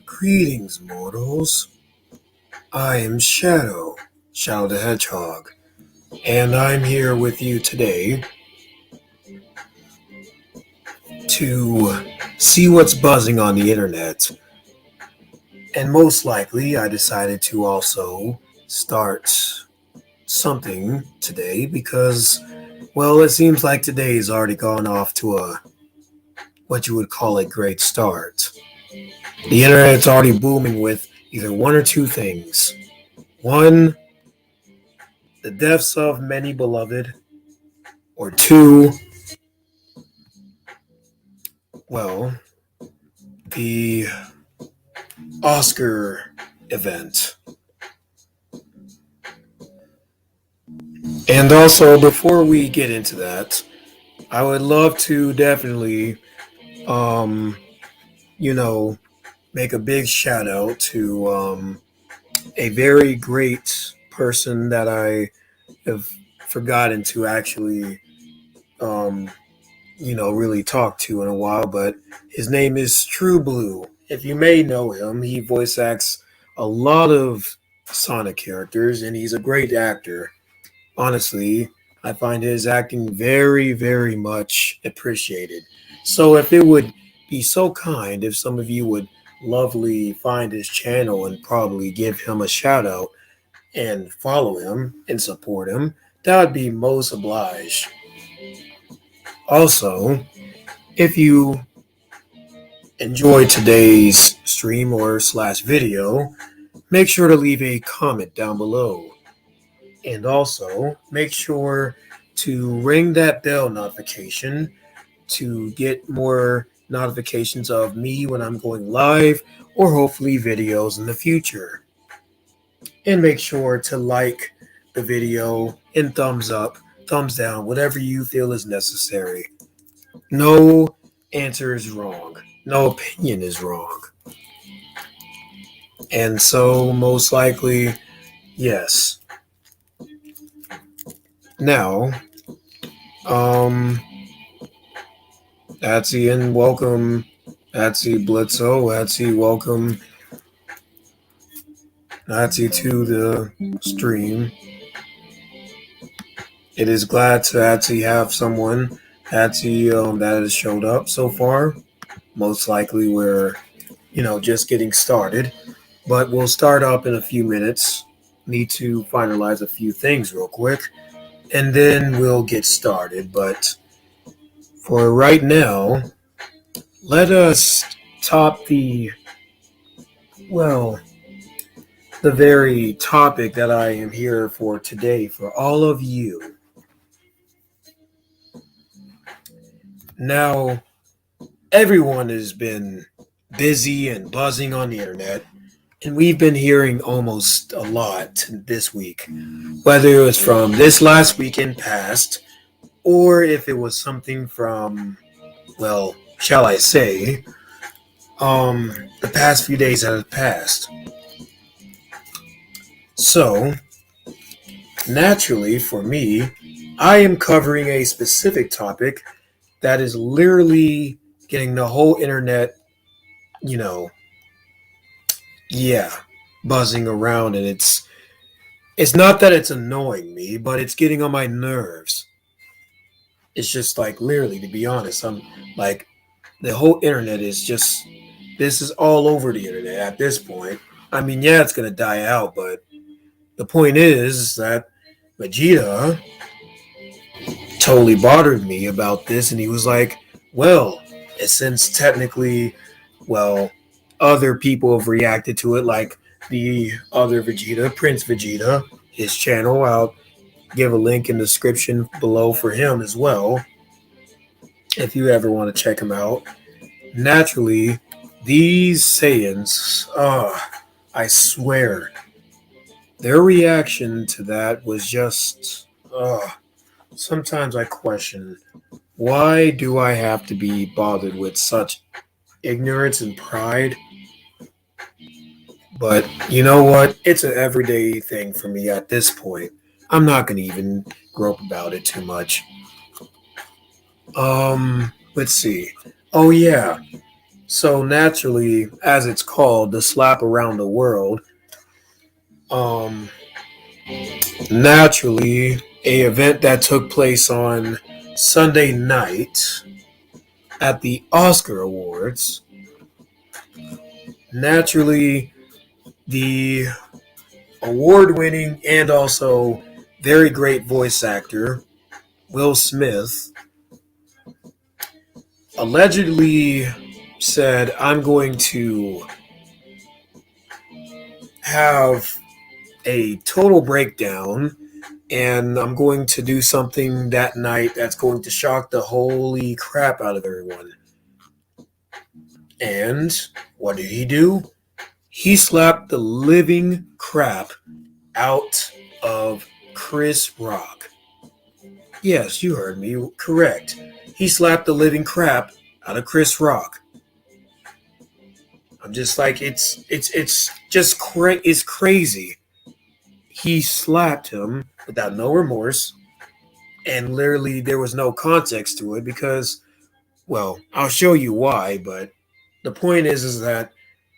Greetings, mortals. I am Shadow the Hedgehog, and I'm here with you today to see what's buzzing on the internet. And most likely, I decided to also start something today because, well, it seems like today's already gone off to a what you would call a great start. The internet's already booming with either one or two things. One, the deaths of many beloved, or two, well, the Oscar event. And also, before we get into that, I would love to definitely, um, you know, make a big shout out to a very great person that I have forgotten to actually, um, really talk to in a while, but his name is True Blue. If you may know him, he voice acts a lot of Sonic characters, and he's a great actor. Honestly, I find his acting very, very much appreciated. So if it would be so kind if some of you would lovely find his channel and probably give him a shout out and follow him and support him, that would be most obliged. Also, if you enjoyed today's stream or slash video, make sure to leave a comment down below. And also, make sure to ring that bell notification to get more notifications of me when I'm going live or hopefully videos in the future. And make sure to like the video and thumbs up, thumbs down, whatever you feel is necessary. No answer is wrong. No opinion is wrong. And so, most likely, yes. Now, Atsy and welcome. Atsy Blitzo. Atsy, welcome. Atsy to the stream. It is glad to Atsy have someone. Atsy that has showed up so far. Most likely we're, just getting started. But we'll start up in a few minutes. Need to finalize a few things real quick. And then we'll get started. But for right now, let us top the very topic that I am here for today for all of you. Now, everyone has been busy and buzzing on the internet, and we've been hearing almost a lot this week, whether it was from this last weekend past, or if it was something from, well, shall I say, the past few days that have passed. So, naturally, for me, I am covering a specific topic that is literally getting the whole internet, you know, yeah, buzzing around, and it's not that it's annoying me, but it's getting on my nerves. It's just like literally, to be honest, I'm like the whole internet is just this is all over the internet at this point. I mean, yeah, it's gonna die out, but the point is that Vegeta totally bothered me about this, and he was like, well, since technically, well, other people have reacted to it, like the other Vegeta, Prince Vegeta, his channel. I'll give a link in the description below for him as well, if you ever want to check him out. Naturally, these Saiyans, I swear, their reaction to that was just, sometimes I question, why do I have to be bothered with such ignorance and pride? But you know what? It's an everyday thing for me at this point. I'm not going to even grope about it too much. Let's see. Oh, yeah. So naturally, as it's called, the slap around the world, um, naturally, a event that took place on Sunday night at the Oscar Awards. Naturally, the award-winning and also very great voice actor Will Smith allegedly said, "I'm going to have a total breakdown and I'm going to do something that night that's going to shock the holy crap out of everyone." And what did he do? He slapped the living crap out of Chris Rock. Yes, you heard me correct. He slapped the living crap out of Chris Rock. I'm just like it's just it's crazy. He slapped him without no remorse, and literally there was no context to it because, well, I'll show you why. But the point is that,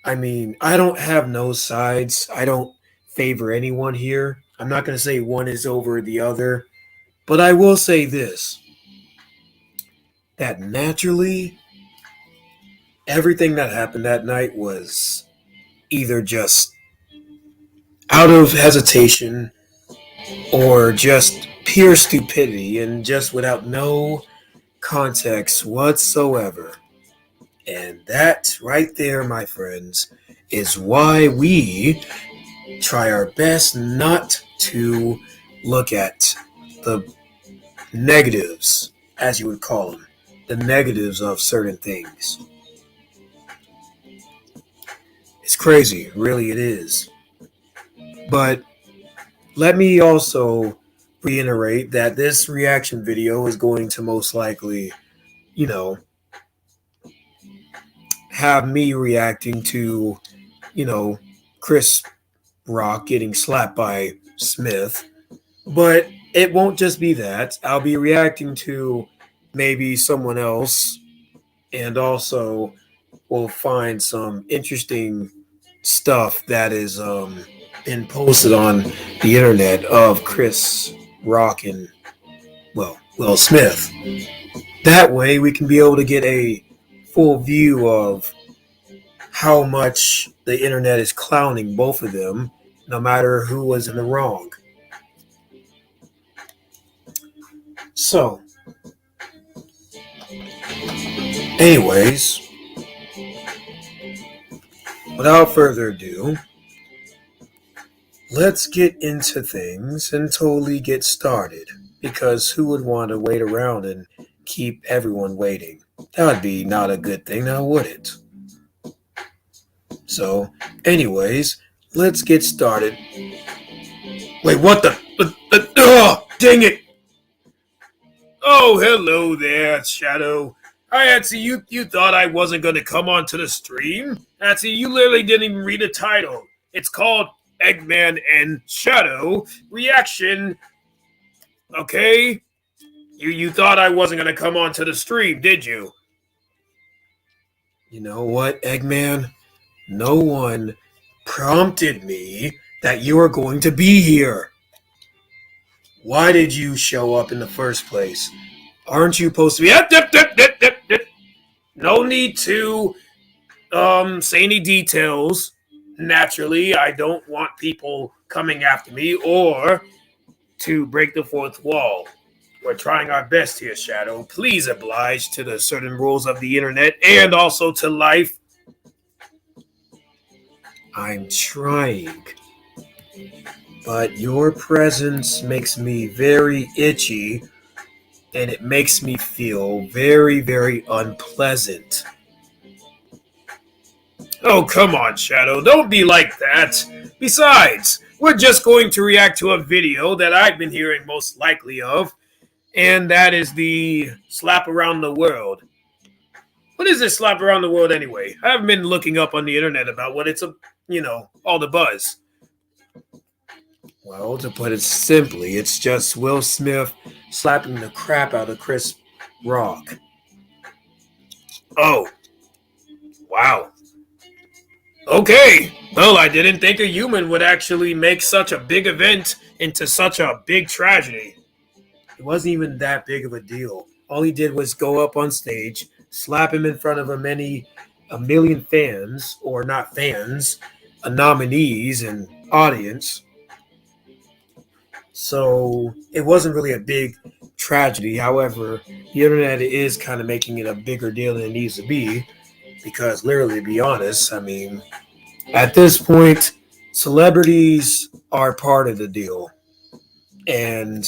I mean, I don't have no sides. I don't favor anyone here. I'm not going to say one is over the other, but I will say this: that naturally, everything that happened that night was either just out of hesitation or just pure stupidity and just without no context whatsoever. And that right there, my friends, is why we try our best not to look at the negatives, as you would call them, the negatives of certain things. It's crazy, really, it is. But let me also reiterate that this reaction video is going to most likely, you know, have me reacting to, you know, Chris Rock getting slapped by Smith. But it won't just be that. I'll be reacting to maybe someone else, and also we'll find some interesting stuff that is been posted on the internet of Chris Rock and, well, Will Smith. That way we can be able to get a full view of how much the internet is clowning both of them, no matter who was in the wrong. So, anyways, without further ado, let's get into things and totally get started. Because who would want to wait around and keep everyone waiting? That would be not a good thing, now would it? So, anyways, let's get started. Wait, what the? Oh, dang it! Oh, hello there, Shadow. I Etsy, you thought I wasn't going to come onto the stream? Etsy, you literally didn't even read the title. It's called Eggman and Shadow Reaction. Okay? You thought I wasn't going to come onto the stream, did you? You know what, Eggman? No one prompted me that you were going to be here. Why did you show up in the first place? Aren't you supposed to be? No need to say any details. Naturally, I don't want people coming after me or to break the fourth wall. We're trying our best here, Shadow. Please oblige to the certain rules of the internet and also to life. I'm trying. But your presence makes me very itchy, and it makes me feel very, very unpleasant. Oh, come on, Shadow. Don't be like that. Besides, we're just going to react to a video that I've been hearing most likely of, and that is the slap around the world. What is this slap around the world anyway? I haven't been looking up on the internet about what it's, all the buzz. Well, to put it simply, it's just Will Smith slapping the crap out of Chris Rock. Oh, Wow. Okay. Well, I didn't think a human would actually make such a big event into such a big tragedy. It wasn't even that big of a deal. All he did was go up on stage, slap him in front of a million fans, or not fans, nominees and audience. So it wasn't really a big tragedy. However, the internet is kind of making it a bigger deal than it needs to be because, literally, to be honest, I mean, at this point, celebrities are part of the deal. And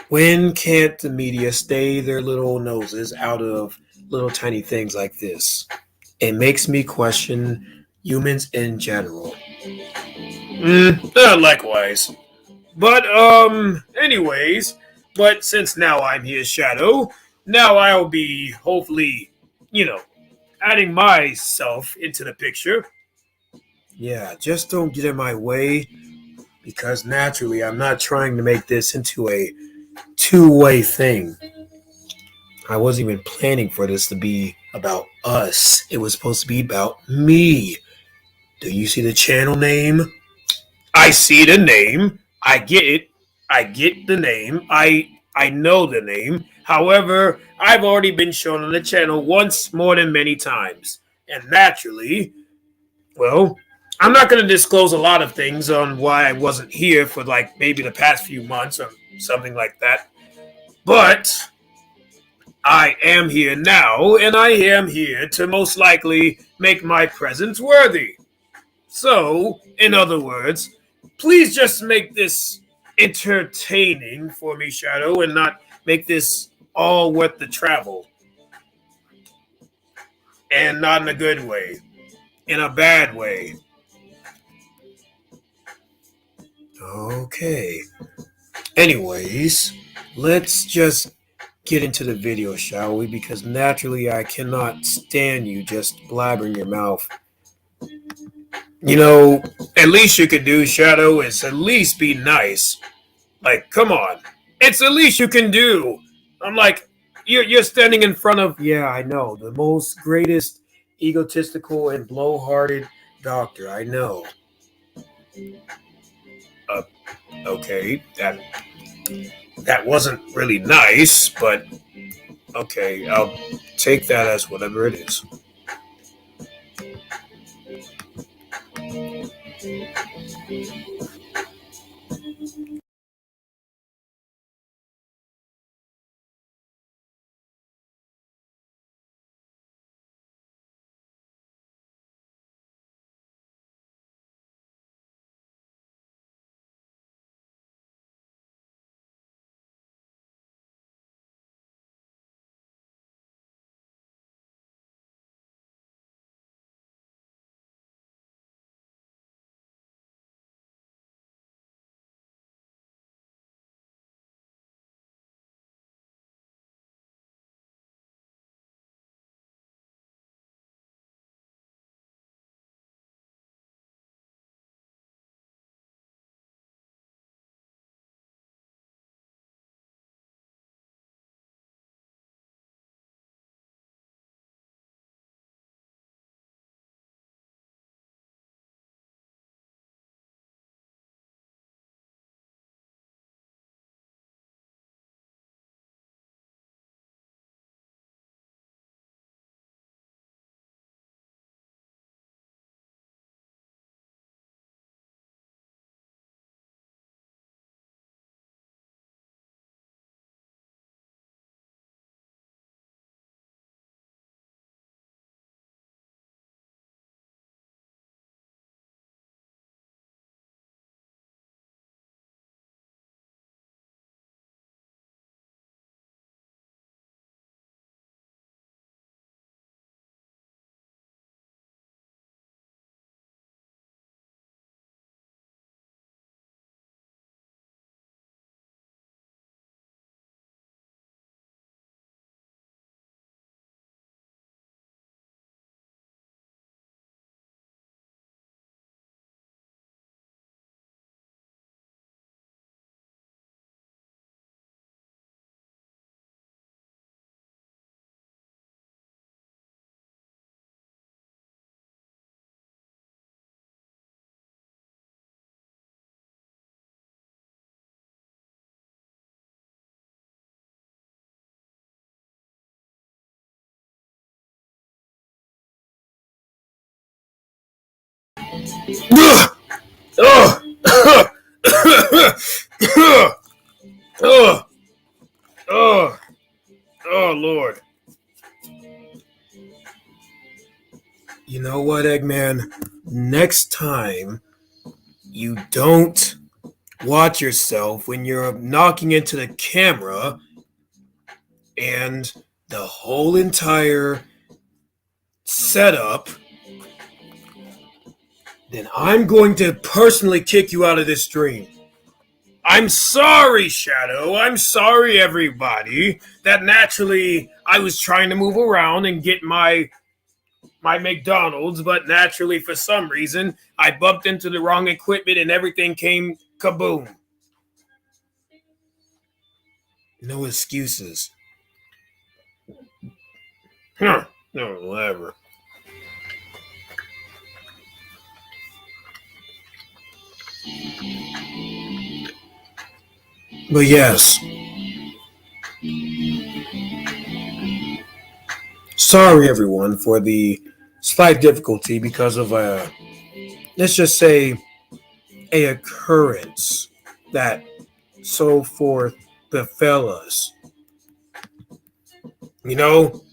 when can't the media stay their little noses out of little tiny things like this? It makes me question humans in general. Likewise. But anyways, but since now I'm his shadow, now I'll be hopefully, you know, adding myself into the picture. Yeah, just don't get in my way because naturally I'm not trying to make this into a two-way thing. I wasn't even planning for this to be about us. It was supposed to be about me. Do you see the channel name? I see the name. I get it. I get the name. I know the name. However, I've already been shown on the channel once more than many times. And naturally, well, I'm not going to disclose a lot of things on why I wasn't here for like maybe the past few months or something like that. But I am here now, and I am here to most likely make my presence worthy. So, in other words, please just make this entertaining for me, Shadow, and not make this all worth the travel. And not in a good way, in a bad way. Okay. Anyways, let's just get into the video, shall we? Because naturally, I cannot stand you just blabbering your mouth. You know, at least you could do, Shadow, is at least be nice. Like, come on. It's the least you can do. I'm like, you're standing in front of, yeah, I know, the most greatest egotistical and blowharded doctor. I know. Uh, okay, that wasn't really nice, but okay, I'll take that as whatever it is. Ugh! Ugh! Ugh! Ugh! Ugh! Oh, Lord. You know what, Eggman? Next time, you don't watch yourself when you're knocking into the camera and the whole entire setup, then I'm going to personally kick you out of this stream. I'm sorry, Shadow. I'm sorry, everybody. That naturally I was trying to move around and get my McDonald's, but naturally for some reason I bumped into the wrong equipment and everything came kaboom. No excuses. Huh. No, whatever. But yes, sorry everyone for the slight difficulty because of let's just say a occurrence that so forth befell us. You know,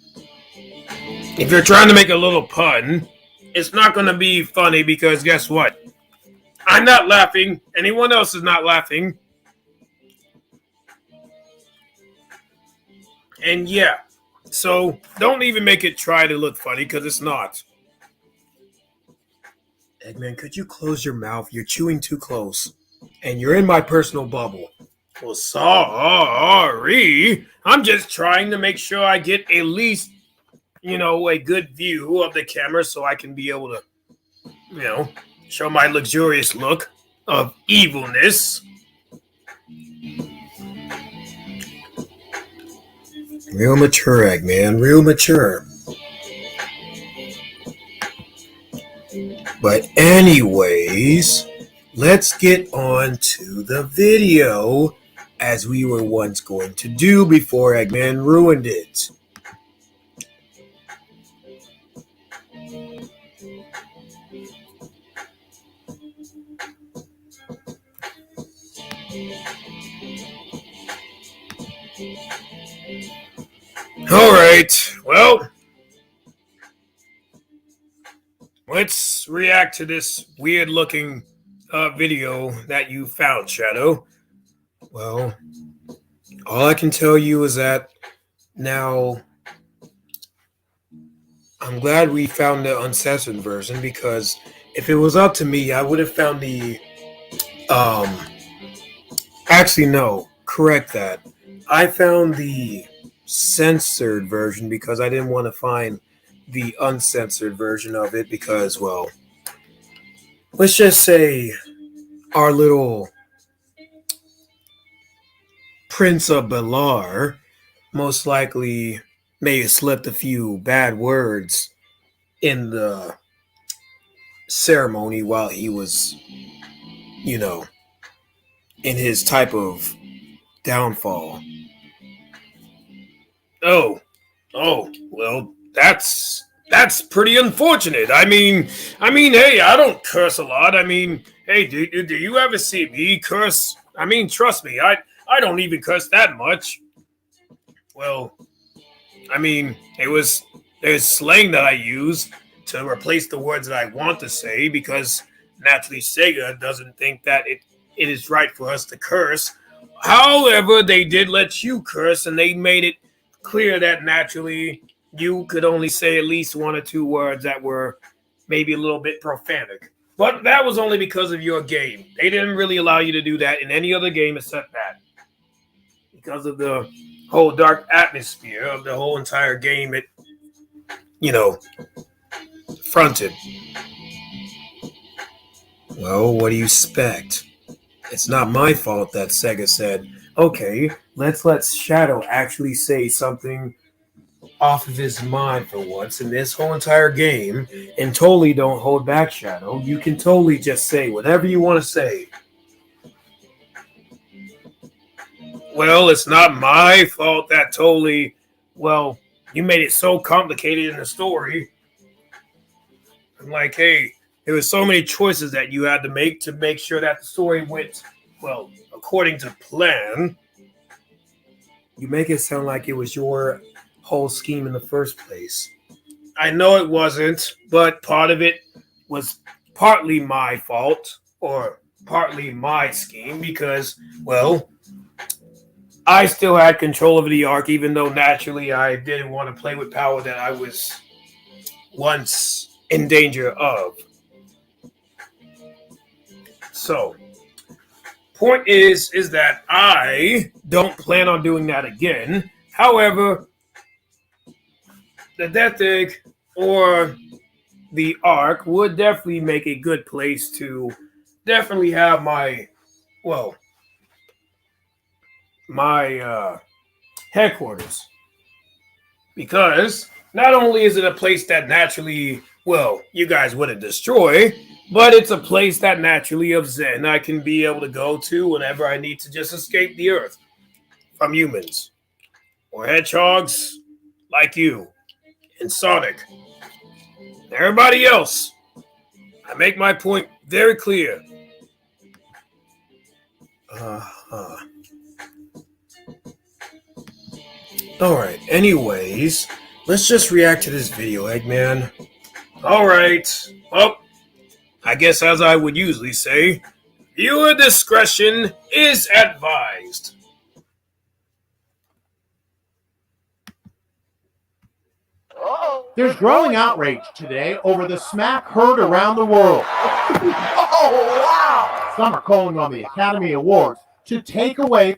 if you're trying to make a little pun, it's not going to be funny because guess what? I'm not laughing. Anyone else is not laughing. And yeah, so don't even make it try to look funny because it's not. Eggman, could you close your mouth? You're chewing too close. And you're in my personal bubble. Well, sorry. I'm just trying to make sure I get at least, a good view of the camera so I can be able to, show my luxurious look of evilness. Real mature, Eggman. Real mature. But anyways, let's get on to the video as we were once going to do before Eggman ruined it. Alright, well, let's react to this weird looking video that you found, Shadow. Well, all I can tell you is that now I'm glad we found the uncensored version because if it was up to me, I would have found the actually no, correct that. I found the censored version because I didn't want to find the uncensored version of it because, well, let's just say our little Prince of Belar most likely may have slipped a few bad words in the ceremony while he was, in his type of downfall. Oh, well, that's pretty unfortunate. Hey, I don't curse a lot. Hey, do you ever see me curse? Trust me, I don't even curse that much. Well, there's slang that I use to replace the words that I want to say because naturally Sega doesn't think that it is right for us to curse. However, they did let you curse and they made it clear that naturally you could only say at least one or two words that were maybe a little bit profanic. But that was only because of your game. They didn't really allow you to do that in any other game except that. Because of the whole dark atmosphere of the whole entire game it, fronted. Well, what do you expect? It's not my fault that Sega said, okay, let's let Shadow actually say something off of his mind for once in this whole entire game and totally don't hold back, Shadow. You can totally just say whatever you want to say. Well, it's not my fault that totally, well, you made it so complicated in the story. I'm like, hey, There were so many choices that you had to make sure that the story went, well, according to plan. You make it sound like it was your whole scheme in the first place. I know it wasn't, but part of it was partly my fault or partly my scheme because, well, I still had control over the arc, even though naturally I didn't want to play with power that I was once in danger of. So, point is that I don't plan on doing that again. However, the Death Egg or the Ark would definitely make a good place to definitely have well, my headquarters. Because not only is it a place that naturally, well, you guys wouldn't destroy, but it's a place that naturally of Zen I can be able to go to whenever I need to just escape the Earth from humans or hedgehogs like you and Sonic and everybody else. I make my point very clear. Uh-huh. Alright, anyways, let's just react to this video, Eggman. Alright, well, I guess as I would usually say, viewer discretion is advised. There's growing outrage today over the smack heard around the world. Oh, wow! Some are calling on the Academy Awards to take away...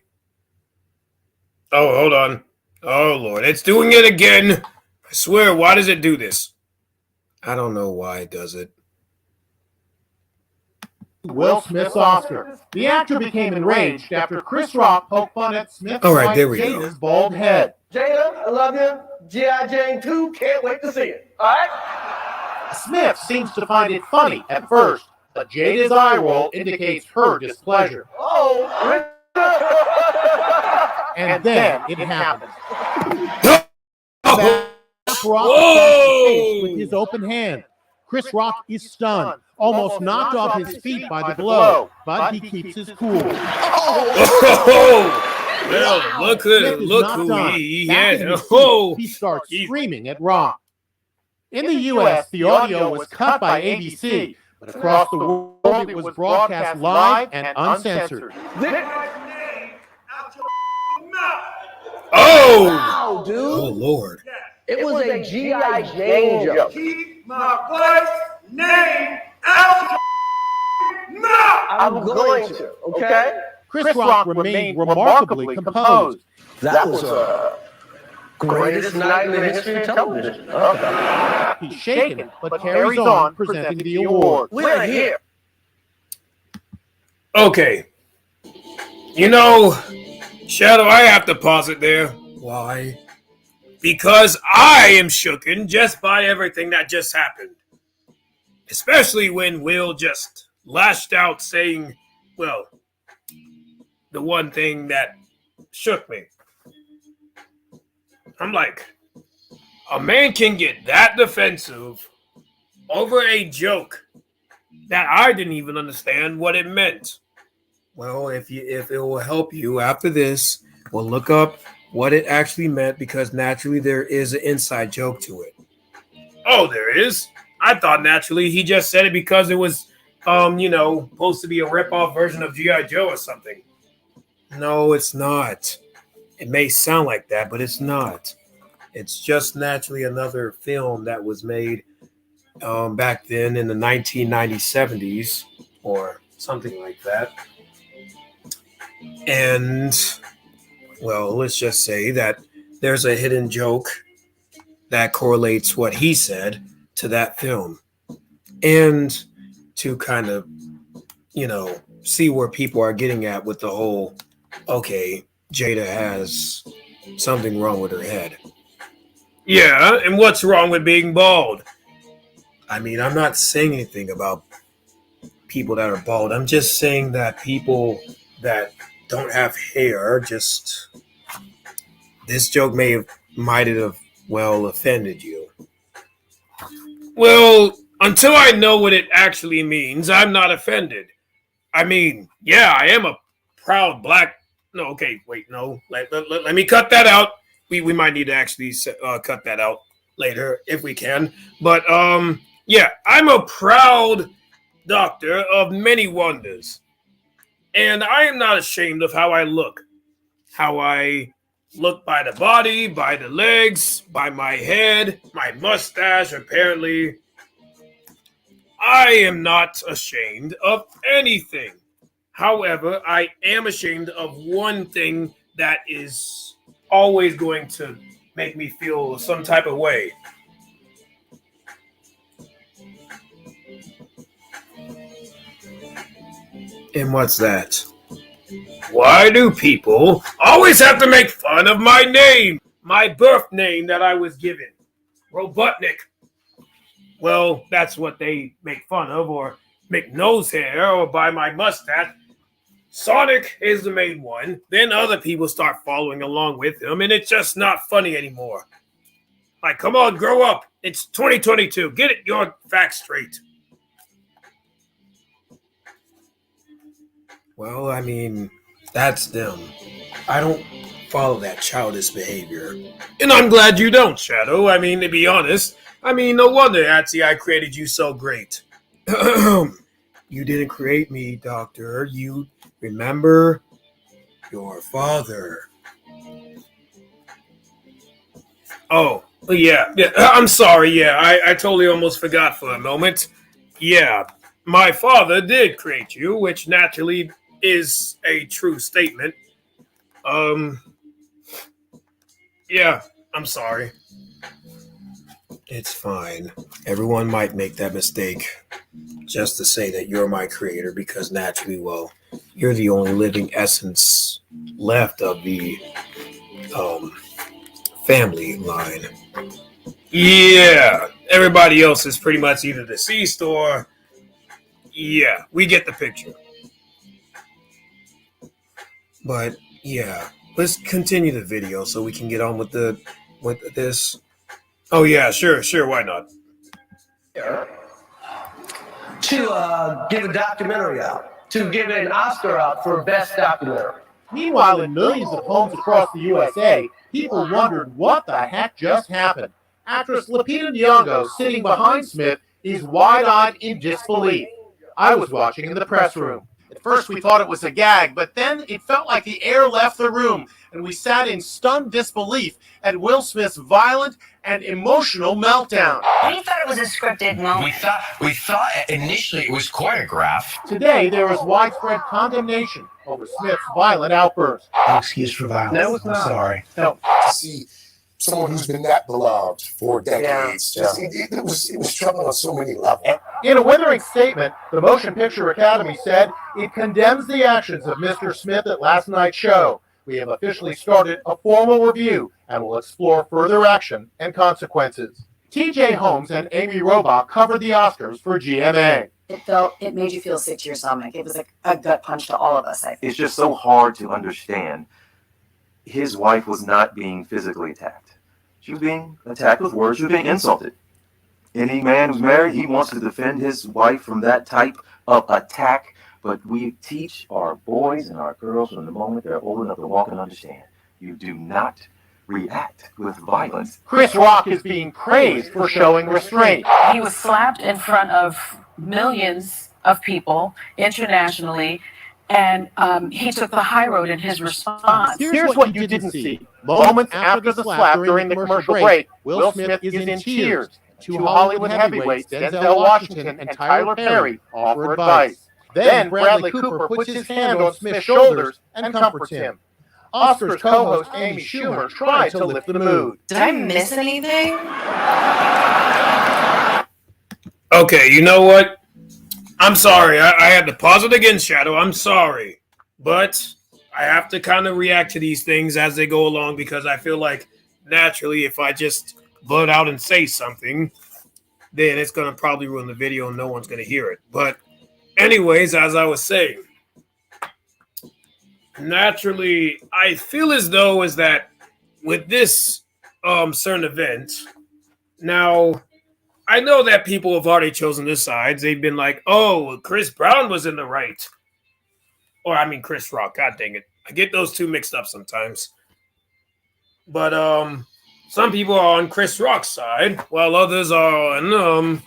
Oh, hold on. Oh, Lord, it's doing it again. I swear, why does it do this? I don't know why it does it. Will Smith's Oscar. The actor became enraged after Chris Rock poked fun at Smith's Alright, there we Jada's go. bald head. Jada, I love you. G.I. Jane 2, can't wait to see it. All right? Smith seems to find it funny at first, but Jada's eye roll indicates her displeasure. Oh, And then it happens. Oh, Rock whoa! with his open hand. Chris Rock is stunned, almost knocked off his feet by the blow, but he keeps his cool. Oh! Well, look who he had. Oh, he starts screaming at Rock. In the U.S., the audio was cut by ABC, but across the world, it was broadcast live and uncensored. Oh! wow, dude. Oh, Lord. It was a G.I. Jane joke. Keep my wife's name out your mouth. I'm going to, okay? Chris Rock remained remarkably composed. That was the greatest night in the history of television. Okay. He's shaken, but carries on presenting the award. We're here. Okay. You know, Shadow, I have to pause it there. Why? Because I am shooken just by everything that just happened. Especially when Will just lashed out saying, well, the one thing that shook me. I'm like, a man can get that defensive over a joke that I didn't even understand what it meant. Well, if it will help you after this, we'll look up what it actually meant because naturally there is an inside joke to it. Oh, there is? I thought naturally he just said it because it was, supposed to be a rip-off version of G.I. Joe or something. No, it's not. It may sound like that, but it's not. It's just naturally another film that was made back then in the 1970s or something like that. And, well, let's just say that there's a hidden joke that correlates what he said to that film. And to kind of, see where people are getting at with the whole, okay, Jada has something wrong with her head. Yeah, and what's wrong with being bald? I mean, I'm not saying anything about people that are bald. I'm just saying that people that don't have hair, this joke might have, well, offended you. Well, Until I know what it actually means, I'm not offended. I mean, yeah, I am a proud black. No, okay, wait, no. Let me cut that out. We might need to actually cut that out later if we can. But yeah, I'm a proud doctor of many wonders, and I am not ashamed of how I look. How I look by the body, by the legs, by my head, my mustache. Apparently, I am not ashamed of anything. However, I am ashamed of one thing that is always going to make me feel some type of way. And what's that? Why do people always have to make fun of my name? My birth name that I was given. Robotnik. Well, that's what they make fun of, or make nose hair, or by my mustache. Sonic is the main one. Then other people start following along with him, and it's just not funny anymore. Like, come on, grow up. It's 2022. Get it your facts straight. Well, I mean, that's them. I don't follow that childish behavior. And I'm glad you don't, Shadow. I mean, to be honest, no wonder, Atsy, I created you so great. You didn't create me, Doctor. You remember your father. Oh, yeah. I'm sorry. Yeah, I totally almost forgot for a moment. Yeah, my father did create you, which naturally is a true statement. Um, yeah, I'm sorry. It's fine. Everyone might make that mistake just to say that you're my creator because naturally, well, you're the only living essence left of the um, family line. Yeah, everybody else is pretty much either deceased or yeah, we get the picture. But yeah, let's continue the video so we can get on with this. Oh yeah, sure, why not? To give a documentary out, to give an Oscar out for Best Documentary. Meanwhile, in millions of homes across the USA, people wondered what the heck just happened. Actress Lupita Nyong'o, sitting behind Smith, is wide-eyed in disbelief. I was watching in the press room. At first we thought it was a gag, but then it felt like the air left the room, and we sat in stunned disbelief at Will Smith's violent and emotional meltdown. We thought it was a scripted moment. We thought initially it was choreographed. Today there is widespread condemnation over Smith's violent outburst. No excuse for violence. No, it's not. I'm sorry. No. To see someone who's been that beloved for decades, it was troubling on so many levels. In a withering statement, the Motion Picture Academy said it condemns the actions of Mr. Smith at last night's show. We have officially started a formal review and will explore further action and consequences. T.J. Holmes and Amy Robach covered the Oscars for GMA. It made you feel sick to your stomach. It was like a gut punch to all of us, I think. It's just so hard to understand. His wife was not being physically attacked. She was being attacked with words. She was being insulted. Any man who's married, he wants to defend his wife from that type of attack. But we teach our boys and our girls from the moment they're old enough to walk and understand. You do not react with violence. Chris Rock is being praised for showing restraint. He was slapped in front of millions of people internationally, and he took the high road in his response. Here's what you didn't see. Moments after the slap during the commercial break, Will Smith is in tears. Two Hollywood heavyweights, Denzel Washington and Tyler Perry, offer advice. Then Bradley Cooper puts his hand on Smith's shoulders and comforts him. Oscars co-host Amy Schumer tried to lift the mood. Did I miss anything? Okay, you know what? I'm sorry. I had to pause it again, Shadow. I'm sorry. But I have to kind of react to these things as they go along because I feel like naturally if I just blurt out and say something, then it's going to probably ruin the video and no one's going to hear it. But anyways, as I was saying, naturally, I feel as though is that with this certain event, now I know that people have already chosen their sides. They've been like, oh, Chris Brown was in the right. Or, I mean, Chris Rock. God dang it. I get those two mixed up sometimes. But, some people are on Chris Rock's side, while others are on,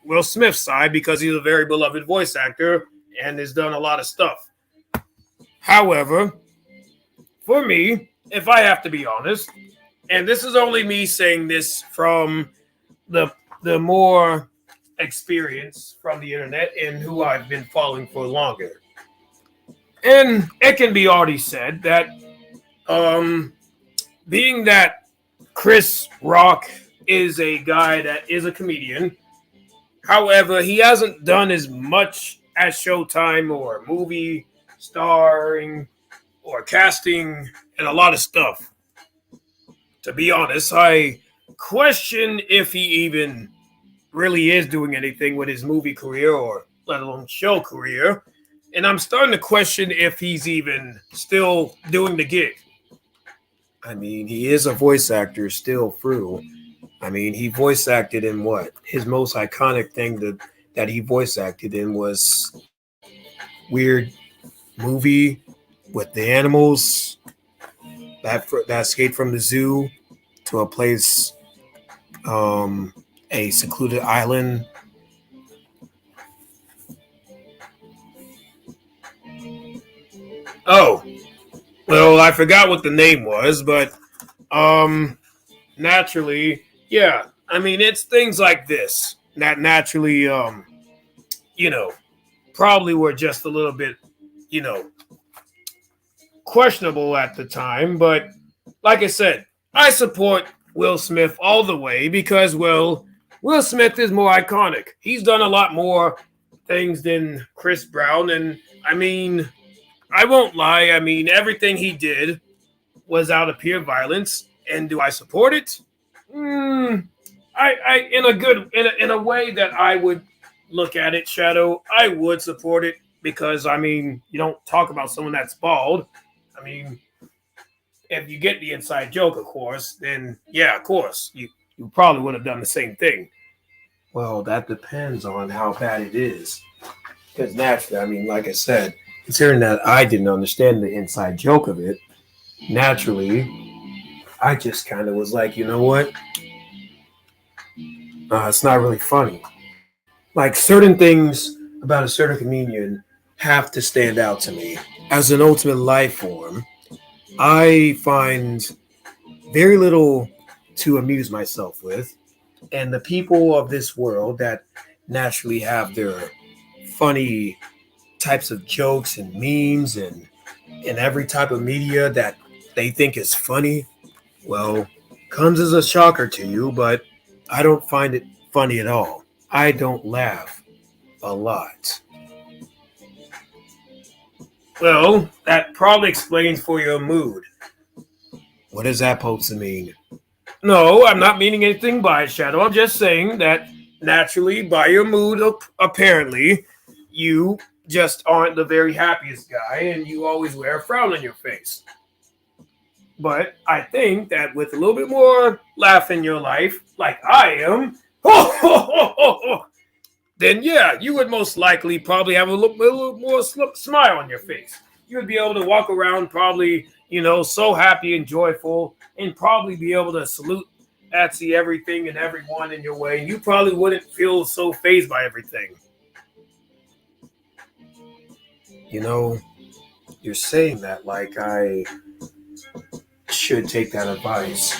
Will Smith's side because he's a very beloved voice actor and has done a lot of stuff. However, for me, if I have to be honest, and this is only me saying this from the more experience from the internet and who I've been following for longer. And it can be already said that being that Chris Rock is a guy that is a comedian, however, he hasn't done as much as Showtime or movie starring or casting and a lot of stuff. To be honest, I question if he even really is doing anything with his movie career or let alone show career. And I'm starting to question if he's even still doing the gig. I mean, he is a voice actor still through. I mean, he voice acted in what? His most iconic thing that he voice acted in was weird movie with the animals that escaped from the zoo to a place, a secluded island. Oh, well, I forgot what the name was, but naturally, yeah. I mean, it's things like this that naturally, you know, probably were just a little bit, you know, questionable at the time. But like I said, I support Will Smith all the way because, well, Will Smith is more iconic. He's done a lot more things than Chris Brown. And I mean, I won't lie. I mean, everything he did was out of pure violence. And do I support it? I in a good in a way that I would look at it, Shadow. I would support it because I mean, you don't talk about someone that's bald. I mean, if you get the inside joke, of course, then yeah, of course, you probably would have done the same thing. Well, that depends on how bad it is. Because naturally, I mean, like I said, considering that I didn't understand the inside joke of it, naturally, I just kind of was like, you know what? It's not really funny. Like certain things about a certain comedian have to stand out to me. As an ultimate life form, I find very little to amuse myself with. And the people of this world that naturally have their funny types of jokes and memes and every type of media that they think is funny, well, comes as a shocker to you, but I don't find it funny at all. I don't laugh a lot. Well, that probably explains for your mood. What is that supposed to mean? No, I'm not meaning anything by it, Shadow. I'm just saying that naturally, by your mood, apparently, you just aren't the very happiest guy and you always wear a frown on your face. But I think that with a little bit more laugh in your life, like I am, then yeah, you would most likely probably have a little more smile on your face. You would be able to walk around probably, so happy and joyful and probably be able to salute at see everything and everyone in your way. And you probably wouldn't feel so fazed by everything. You're saying that like I should take that advice.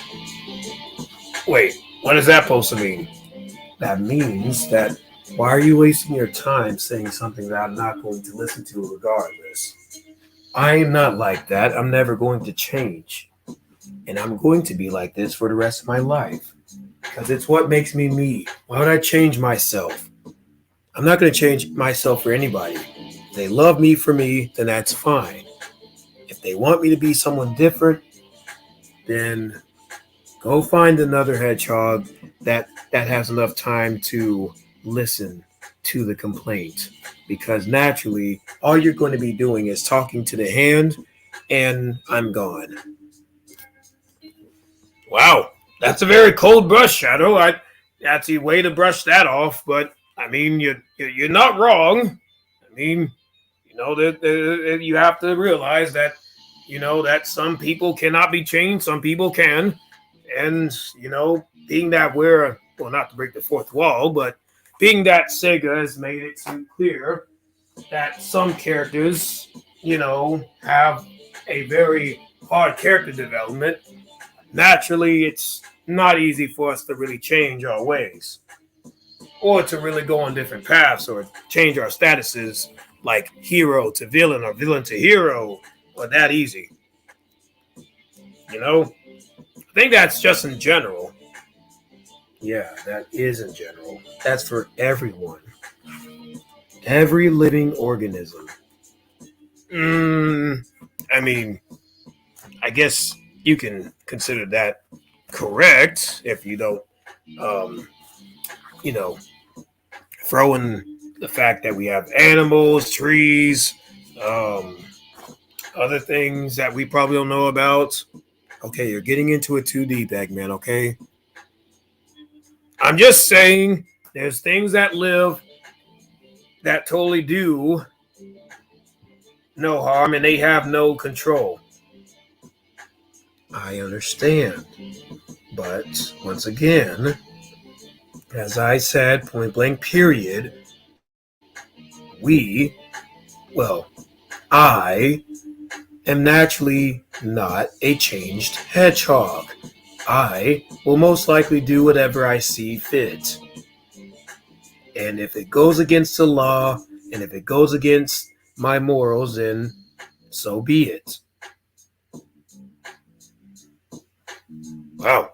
Wait, what is that supposed to mean? That means that why are you wasting your time saying something that I'm not going to listen to regardless? I am not like that. I'm never going to change. And I'm going to be like this for the rest of my life. Because it's what makes me me. Why would I change myself? I'm not going to change myself for anybody. If they love me for me, then that's fine. If they want me to be someone different, then go find another hedgehog that has enough time to listen to the complaint. Because naturally, all you're going to be doing is talking to the hand, and I'm gone. Wow. That's a very cold brush, Shadow. That's the way to brush that off. But I mean, you're not wrong. I mean, that you have to realize that that some people cannot be changed, some people can, and being that we're well, not to break the fourth wall, but being that Sega has made it so clear that some characters, have a very hard character development. Naturally, it's not easy for us to really change our ways or to really go on different paths or change our statuses like hero to villain or villain to hero or that easy. I think that's just in general. Yeah, that is in general. That's for everyone. Every living organism. I mean, I guess you can consider that correct if you don't, you know, throw in the fact that we have animals, trees, other things that we probably don't know about. Okay, you're getting into it too deep, Eggman, okay? I'm just saying there's things that live that totally do no harm and they have no control. I understand. But once again, as I said, point blank period, I am naturally not a changed hedgehog. I will most likely do whatever I see fit. And if it goes against the law, and if it goes against my morals, then so be it. Wow.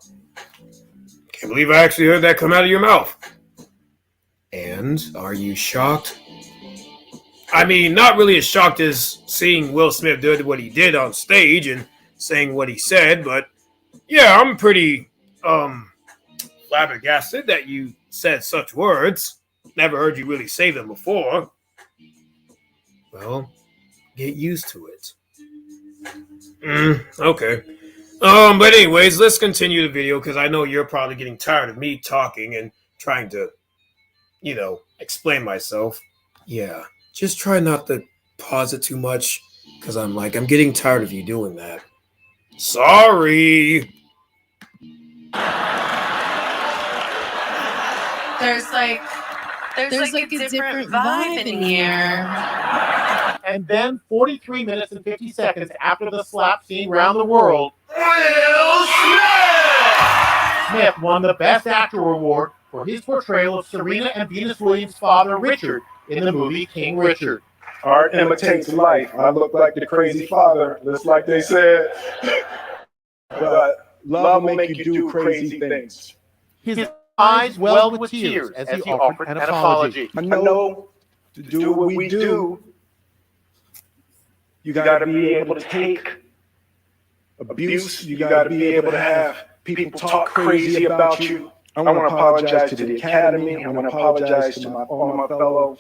Can't believe I actually heard that come out of your mouth. And are you shocked? I mean, not really as shocked as seeing Will Smith do what he did on stage and saying what he said, but yeah, I'm pretty flabbergasted that you said such words. Never heard you really say them before. Well, get used to it. Okay. But anyways, let's continue the video because I know you're probably getting tired of me talking and trying to, explain myself. Yeah, just try not to pause it too much because I'm getting tired of you doing that. Sorry. There's like a different vibe in here. And then 43 minutes and 50 seconds after the slap scene around the world, Will Smith won the Best Actor award for his portrayal of Serena and Venus Williams' father, Richard, in the movie King Richard. Art imitates life. I look like the crazy father, just like they said. But love will make you do crazy things. His eyes welled with tears as he offered an apology. I know to do what we do, you got to be able to take abuse. You got to be able to have people talk crazy about you. I want to apologize to the Academy. I want to apologize to all my fellow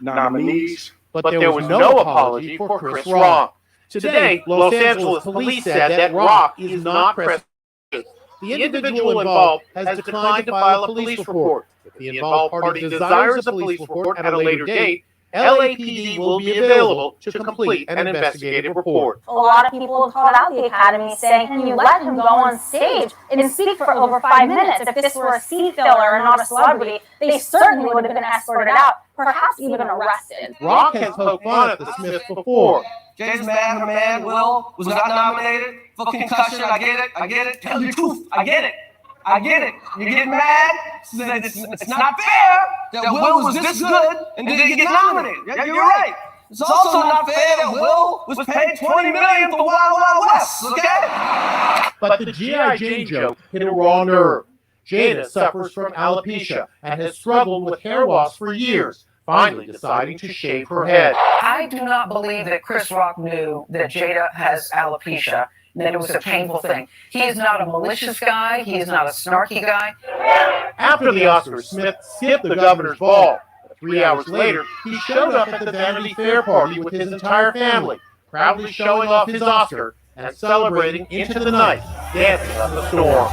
nominees. But there was no apology for Chris Rock. Today, Los Angeles police said that Rock is not precious. The individual involved has declined to file a police report. If the involved party desires a police report at a later date, LAPD will be available to complete an investigative report. A lot of people have called out the Academy saying, can you let him go on stage and speak for over 5 minutes? If this were a seat filler and not a celebrity, they certainly would have been escorted out, perhaps even arrested. Rock has poked fun at the Smiths before. Jay's mad, her man, Will, was not nominated for concussion. I get it. Tell the truth, I get it. You're getting mad? It's not fair that Will was this good and didn't get nominated. Yeah, you're right. It's also not fair that Will was paid $20 million for Wild Wild West, okay? But the G.I. Jane joke hit a raw nerve. Jada suffers from alopecia and has struggled with hair loss for years, finally deciding to shave her head. I do not believe that Chris Rock knew that Jada has alopecia and that it was a painful thing. He is not a malicious guy. He is not a snarky guy. After the Oscars, Smith skipped the governor's ball. 3 hours later, he showed up at the Vanity Fair party with his entire family, proudly showing off his Oscar and celebrating into the night, dancing up the storm.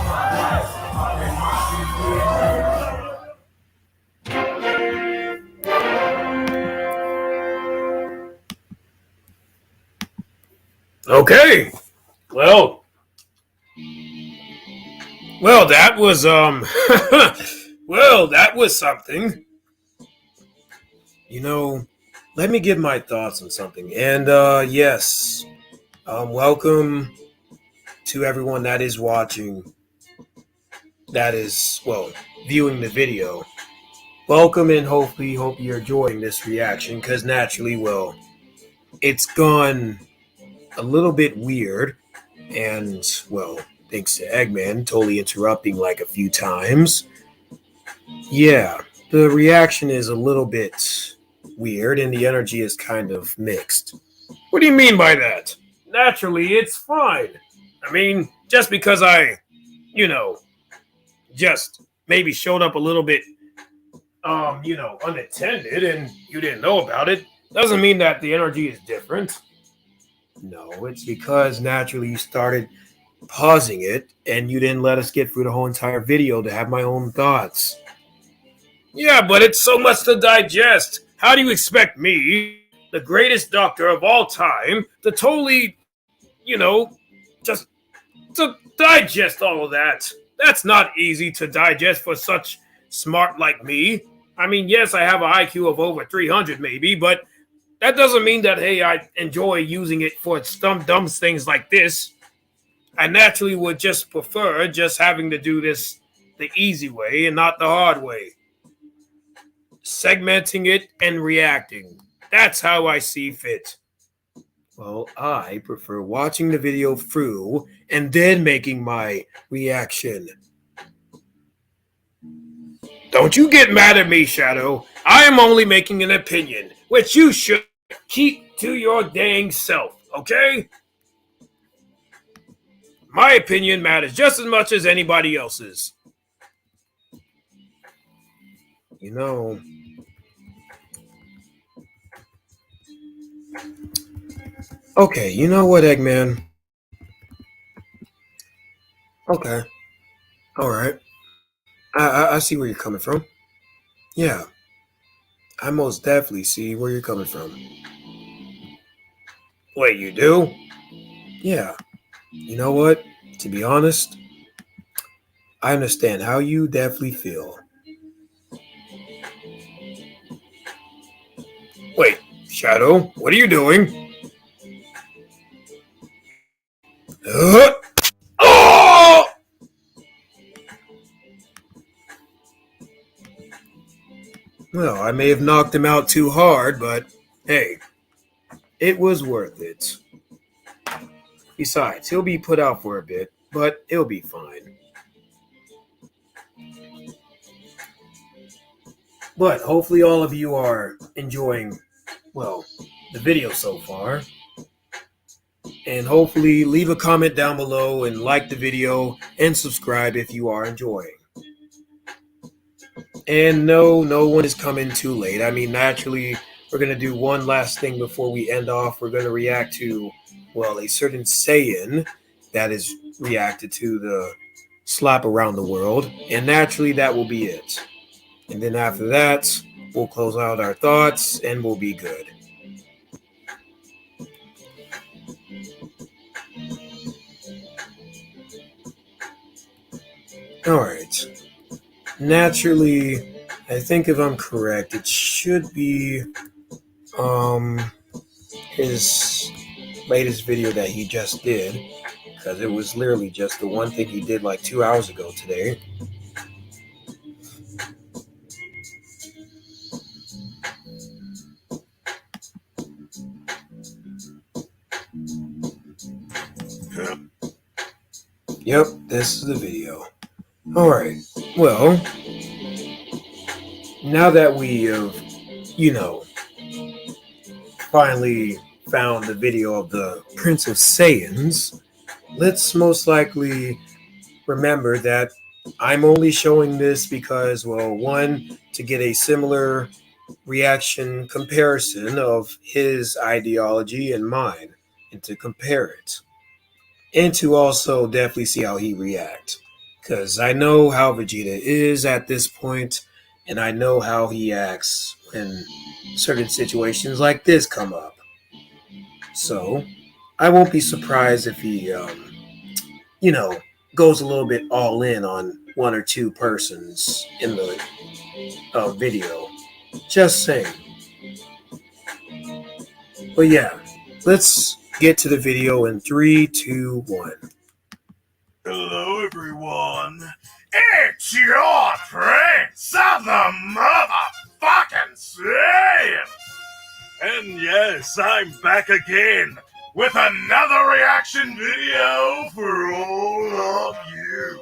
Okay. Well, that was well, that was something. You know, let me give my thoughts on something. And yes, welcome to everyone that is watching, that is, well, viewing the video. Welcome, and hopefully hope you're enjoying this reaction, because naturally, well, it's gone a little bit weird, and, well, thanks to Eggman totally interrupting like a few times. Yeah, the reaction is a little bit weird, and the energy is kind of mixed. What do you mean by that? Naturally, it's fine. I mean, just because I, you know, just maybe showed up a little bit, unattended and you didn't know about it, doesn't mean that the energy is different. No, it's because naturally you started pausing it and you didn't let us get through the whole entire video to have my own thoughts. Yeah, but it's so much to digest. How do you expect me, the greatest doctor of all time, to totally, just to digest all of that? That's not easy to digest for such smart like me. I mean, yes, I have an IQ of over 300 maybe, but that doesn't mean that, hey, I enjoy using it for dumb things like this. I naturally would just prefer just having to do this the easy way and not the hard way. Segmenting it and reacting. That's how I see fit. Well, I prefer watching the video through and then making my reaction. Don't you get mad at me, Shadow. I am only making an opinion, which you should keep to your dang self, okay? My opinion matters just as much as anybody else's. You know, okay, you know what, Eggman? Okay, alright. I see where you're coming from. Yeah, I most definitely see where you're coming from. Wait, you do? Yeah. You know what? To be honest, I understand how you definitely feel. Wait, Shadow, what are you doing? Uh, oh! Well, I may have knocked him out too hard, but hey, it was worth it. Besides, he'll be put out for a bit, but it'll be fine. But hopefully all of you are enjoying, well, the video so far. And hopefully leave a comment down below and like the video and subscribe if you are enjoying. And no one is coming too late. I mean, naturally, we're going to do one last thing before we end off. We're going to react to, well, a certain Saiyan that is reacted to the slap around the world. And naturally, that will be it. And then after that, we'll close out our thoughts and we'll be good. All right. Naturally, I think if I'm correct, it should be his latest video that he just did, because it was literally just the one thing he did like 2 hours ago today. Yep, this is the video. Alright, well, now that we have, finally found the video of the Prince of Saiyans, let's most likely remember that I'm only showing this because, well, one, to get a similar reaction comparison of his ideology and mine, and to compare it. And to also definitely see how he reacts. Because I know how Vegeta is at this point, and I know how he acts when certain situations like this come up. So, I won't be surprised if he, you know, goes a little bit all in on one or two persons in the video. Just saying. But yeah, let's get to the video in 3, 2, 1. Hello, everyone. It's your Prince of the Motherfucking Science. And yes, I'm back again with another reaction video for all of you.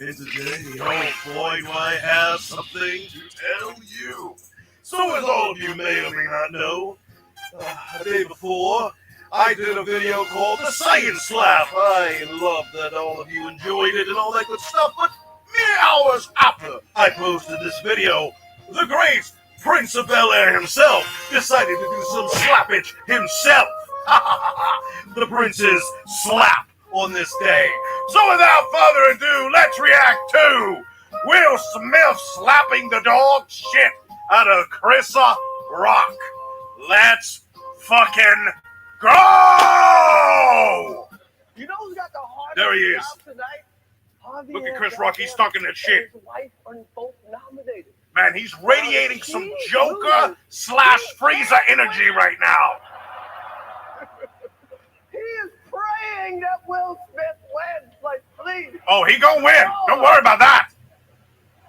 And today, oh boy, do I have something to tell you. So as all of you may or may not know, the day before, I did a video called The Science Slap. I love that all of you enjoyed it and all that good stuff, but mere hours after I posted this video, the great Prince of Bel-Air himself decided to do some slappage himself. The Prince's slap on this day. So without further ado, let's react to Will Smith slapping the dog shit out of Chris Rock. Let's fucking go! You know who's got the hardest There he is. job tonight? Look at Chris Rock, he's talking that shit. His wife are both nominated. Man, he's radiating some Joker / Frieza energy right now. He is praying that Will Smith wins. Like, please. Oh, he gonna win. Don't worry about that.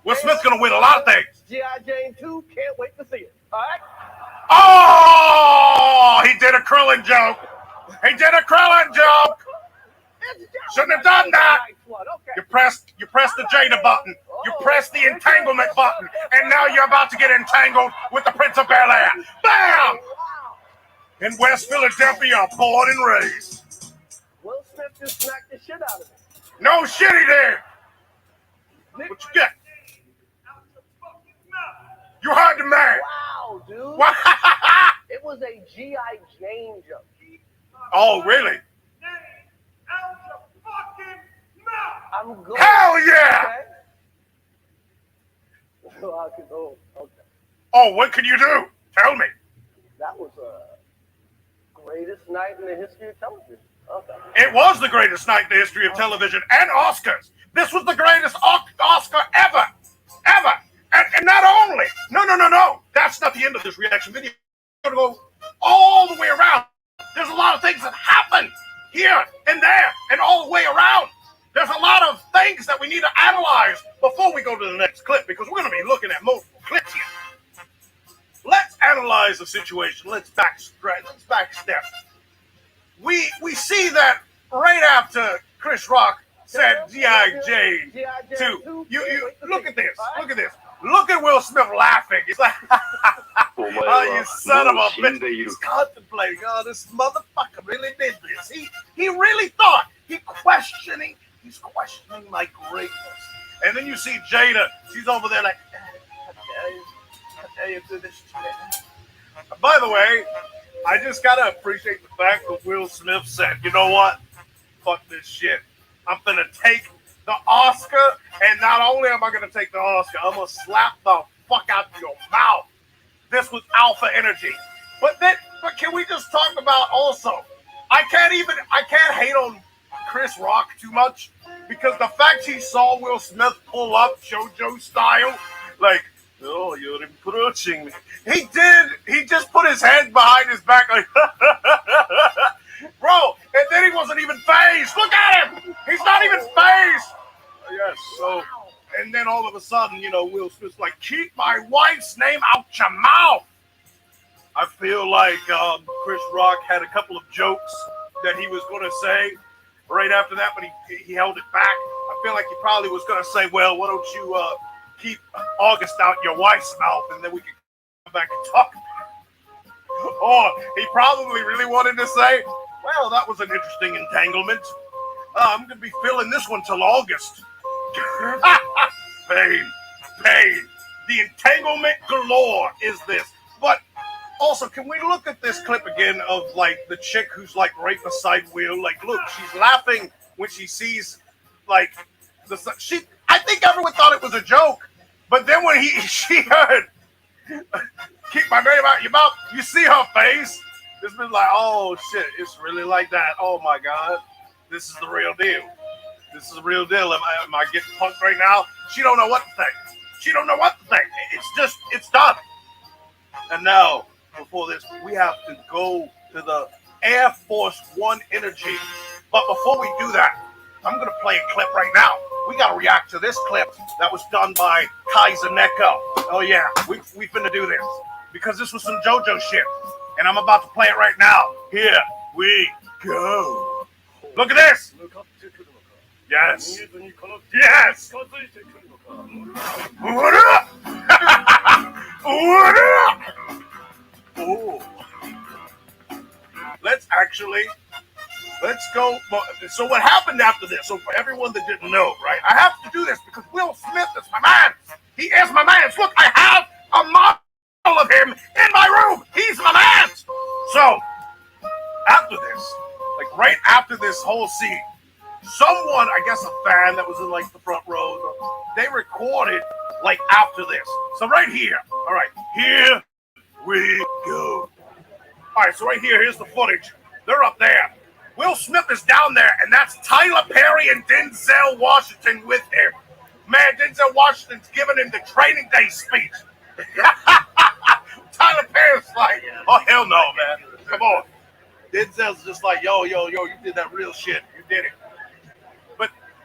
Will Smith's gonna win a lot of things. G.I. Jane 2, can't wait to see it. All right? Oh, he did a Krillin joke. He did a Krillin joke. Shouldn't have done that. You pressed the Jada button. You pressed the entanglement button, and now you're about to get entangled with the Prince of Bel-Air. Bam! In West Philadelphia, born and raised. Will Smith just smacked the shit out of him. No shit he did. What you get? You heard the man. Wow, dude. It was a G.I. Jane joke. Oh, really? I'm good. Hell yeah! Okay. Oh, what can you do? Tell me. That was greatest night in the history of television. Okay. It was the greatest night in the history of television and Oscars. This was the greatest Oscar ever. Ever. And not only. No. That's not the end of this reaction video. We're going to go all the way around. There's a lot of things that happen here and there and all the way around. There's a lot of things that we need to analyze before we go to the next clip, because we're going to be looking at multiple clips here. Let's analyze the situation. Let's backstep. We see that right after Chris Rock said G.I. Jane 2. You look at this. Look at this. Look at Will Smith laughing. He's like, oh, you son of a bitch. He's contemplating. Oh, this motherfucker really did this. He really thought. He's questioning my greatness. And then you see Jada. She's over there like, I tell you to this shit. By the way, I just gotta appreciate the fact that Will Smith said, you know what? Fuck this shit. I'm gonna take the Oscar, and not only am I gonna take the Oscar, I'm gonna slap the fuck out of your mouth. This was alpha energy. But can we just talk about also? I can't hate on Chris Rock too much, because the fact he saw Will Smith pull up JoJo style, like, oh, you're approaching me. He did. He just put his hand behind his back like, bro, and then he wasn't even phased. Look at him. He's not even phased. Yes, so, and then all of a sudden, Will Smith's like, keep my wife's name out your mouth. I feel like Chris Rock had a couple of jokes that he was going to say right after that, but he held it back. I feel like he probably was going to say, well, why don't you keep August out your wife's mouth, and then we can come back and talk about it. Or he probably really wanted to say, well, that was an interesting entanglement. I'm going to be feeling this one till August. Pain. The entanglement galore is this. But also, can we look at this clip again of like the chick who's like right beside Will? Like, look, she's laughing when she sees like I think everyone thought it was a joke, but then when she heard keep my name out your mouth, you see her face. It's been like, oh shit, it's really like that. Oh my god, this is the real deal. This is the real deal. Am I getting punked right now? She don't know what to think. She don't know what to think. It's done. And now, before this, we have to go to the Air Force One Energy. But before we do that, I'm going to play a clip right now. We got to react to this clip that was done by Kaiser Neko. Oh, yeah, we finna do this. Because this was some JoJo shit. And I'm about to play it right now. Here we go. Look at this. Yes. Yes. What up? What up? Oh. Let's go. So what happened after this? So for everyone that didn't know, right? I have to do this because Will Smith is my man. He is my man. Look, I have a model of him in my room. He's my man. So after this, like right after this whole scene, someone, I guess a fan that was in like the front row, they recorded like after this. So right here, all right, here we go. All right, so right here, here's the footage. They're up there. Will Smith is down there, and that's Tyler Perry and Denzel Washington with him. Man, Denzel Washington's giving him the training day speech. Tyler Perry's like, oh, hell no, man. Come on. Denzel's just like, yo, you did that real shit. You did it.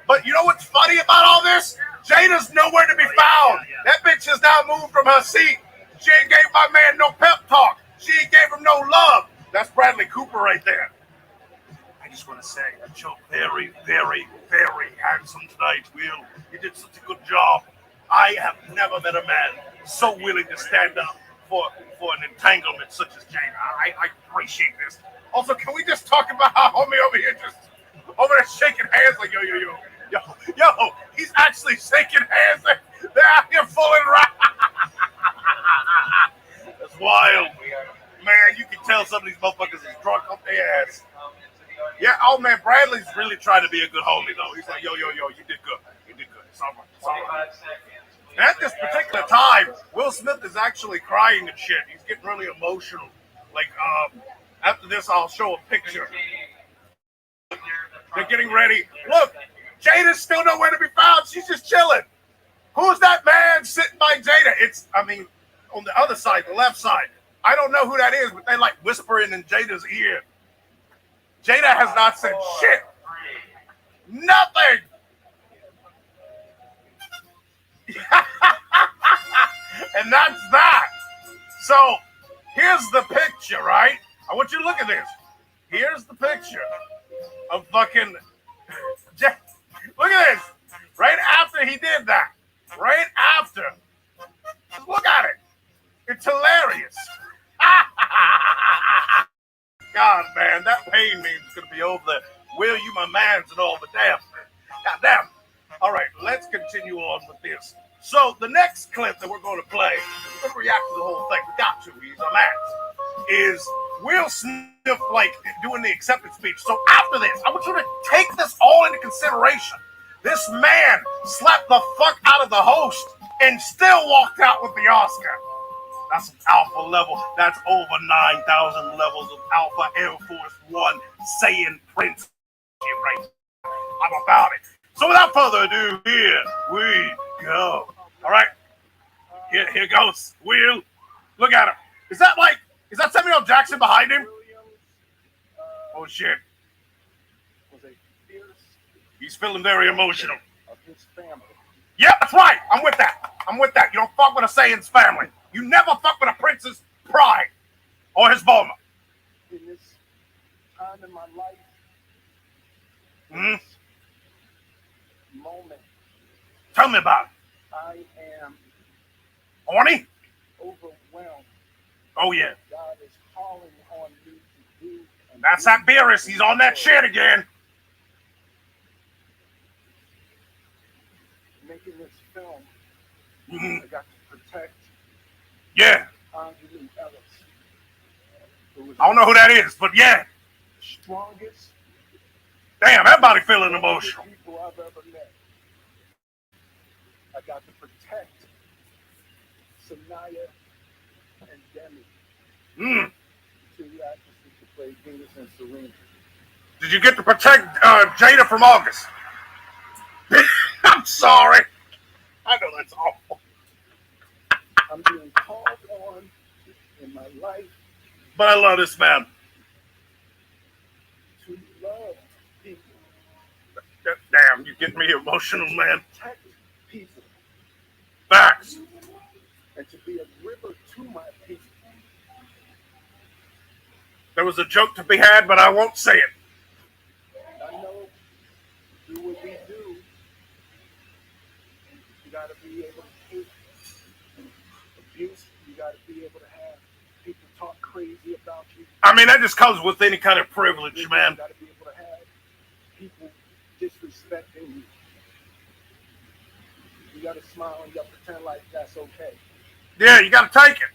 But you know what's funny about all this? Jada's nowhere to be found. That bitch has now moved from her seat. She ain't gave my man no pep talk. She ain't gave him no love. That's Bradley Cooper right there. I just want to say that you're very, very, very handsome tonight, Will. You did such a good job. I have never met a man so willing to stand up for an entanglement such as Jada. I appreciate this. Also, can we just talk about how homie over here just over there shaking hands like yo, he's actually shaking hands. They're out here fooling around. That's wild. Man, you can tell some of these motherfuckers is drunk up their ass. Yeah, oh man, Bradley's really trying to be a good homie though. He's like, yo, you did good. You did good. It's all right. It's all right. And at this particular time, Will Smith is actually crying and shit. He's getting really emotional. Like, after this, I'll show a picture. They're getting ready. Look, Jada's still nowhere to be found. She's just chilling. Who's that man sitting by Jada? On the other side, the left side. I don't know who that is, but they like whispering in Jada's ear. Jada has not said shit. Nothing. And that's that. So here's the picture, right? I want you to look at this. Here's the picture of fucking. Look at this. Right after he did that. Right after. Look at it. It's hilarious. God, man, that pain meme's gonna be over there. Will, you my mans and all, but damn. God damn. All right, let's continue on with this. So the next clip that we're going to play, we're going to react to the whole thing. We got to. He's our man. Is Will Smith like doing the acceptance speech? So after this, I want you to take this all into consideration. This man slapped the fuck out of the host and still walked out with the Oscar. That's alpha level. That's over 9,000 levels of Alpha Air Force One saying Prince. Right. I'm about it. So without further ado, here we go. All right. Here goes. Will. Look at him. Is that Samuel L. Jackson behind him? Oh shit. He's feeling very emotional. Yeah, that's right. I'm with that. You don't fuck with a Saiyans family. You never fuck with a prince's pride or his Bulma. In this time in my life, moment, tell me about it. I am horny? Overwhelmed. Oh yeah. God is calling on me to do. That's that Beerus. He's on that shit again. Making this film, I got to protect. Yeah. Angelou Ellis. I don't know who that is, but yeah. Strongest. Damn, everybody feeling emotional. People I've ever met. I got to protect Sanaya and Demi. Two actresses Did you get to protect Jada from August? I'm sorry. I know that's awful. I'm being called on in my life. But I love this man. To love people. Damn, you get me emotional, man. Protect people. Facts. And to be a river to my people. There was a joke to be had, but I won't say it. I know, do what we do. You got to be able to take abuse. You got to be able to have people talk crazy about you. I mean, that just comes with any kind of privilege, man. You got to be able to have people disrespecting you. You got to smile and you got to pretend like that's okay. Yeah, you got to take it.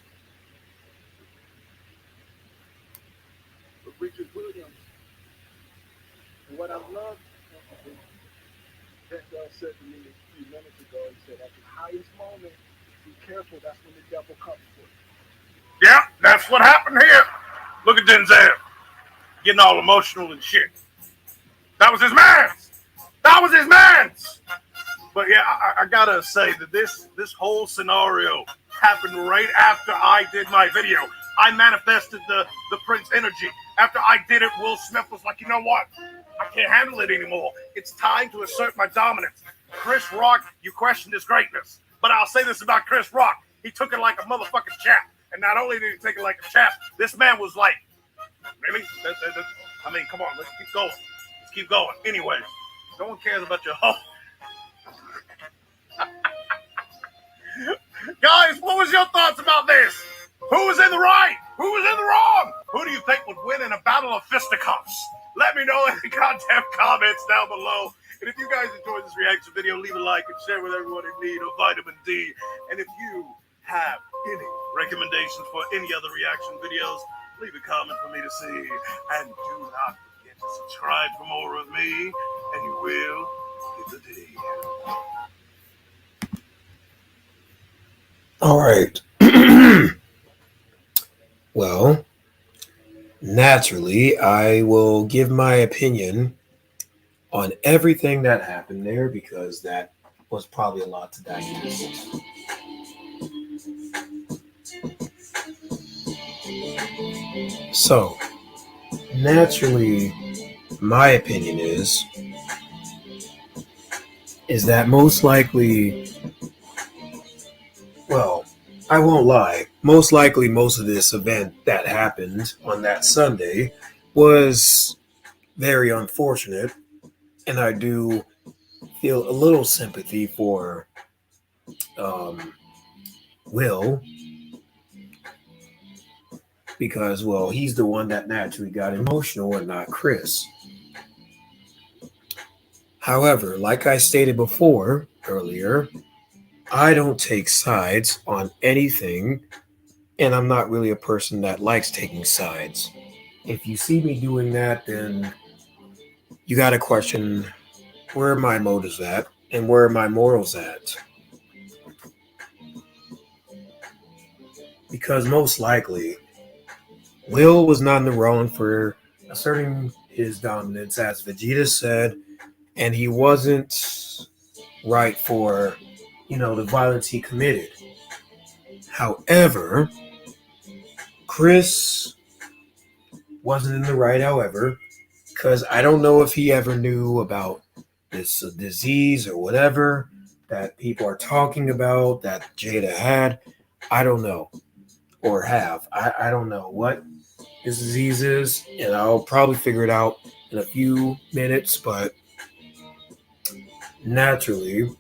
But Richard Williams, and what I love that God said to me a few minutes ago, he said, at the highest moment, be careful, that's when the devil comes for you. Yeah, that's what happened here. Look at Denzel. Getting all emotional and shit. That was his man's. That was his man's. But yeah, I gotta say that this whole scenario happened right after I did my video. I manifested the Prince energy. After I did it, Will Smith was like, you know what? I can't handle it anymore. It's time to assert my dominance. Chris Rock, you questioned his greatness. But I'll say this about Chris Rock. He took it like a motherfucking chap. And not only did he take it like a chap, this man was like, really? I mean, come on, let's keep going. Let's keep going. Anyway, no one cares about your home. Guys, what was your thoughts about this? Who was in the right? Who was in the wrong? Who do you think would win in a battle of fisticuffs? Let me know in the goddamn comments down below. And if you guys enjoyed this reaction video, leave a like and share with everyone in need of vitamin D. And if you have any recommendations for any other reaction videos, leave a comment for me to see. And do not forget to subscribe for more of me, and you will get the D. All right. Well, naturally, I will give my opinion on everything that happened there because that was probably a lot to digest. So, naturally, my opinion is that most likely, well, I won't lie. Most likely, most of this event that happened on that Sunday was very unfortunate, and I do feel a little sympathy for Will because, well, he's the one that naturally got emotional and not Chris. However, like I stated before earlier, I don't take sides on anything, and I'm not really a person that likes taking sides. If you see me doing that, then you got to question where are my motives at and where are my morals at. Because most likely, Will was not in the wrong for asserting his dominance, as Vegeta said, and he wasn't right for, the violence he committed. However, Chris wasn't in the right, however, because I don't know if he ever knew about this disease or whatever that people are talking about that Jada had. I don't know. Or have. I don't know what this disease is, and I'll probably figure it out in a few minutes, but naturally,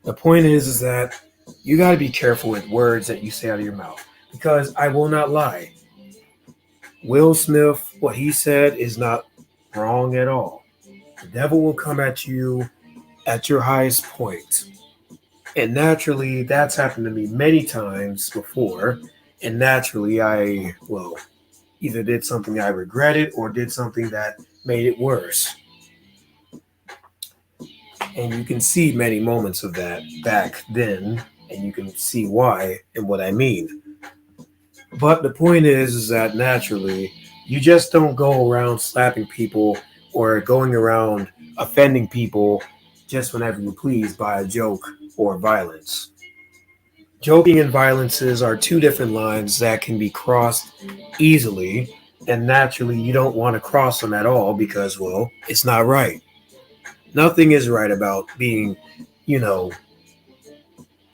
the point is that you got to be careful with words that you say out of your mouth, because I will not lie. Will Smith, what he said is not wrong at all. The devil will come at you at your highest point. And naturally, that's happened to me many times before. And naturally, I, either did something I regretted or did something that made it worse. And you can see many moments of that back then, and you can see why and what I mean. But the point is that naturally, you just don't go around slapping people or going around offending people just whenever you please by a joke or violence. Joking and violences are two different lines that can be crossed easily, and naturally, you don't want to cross them at all because, well, it's not right. Nothing is right about being, you know,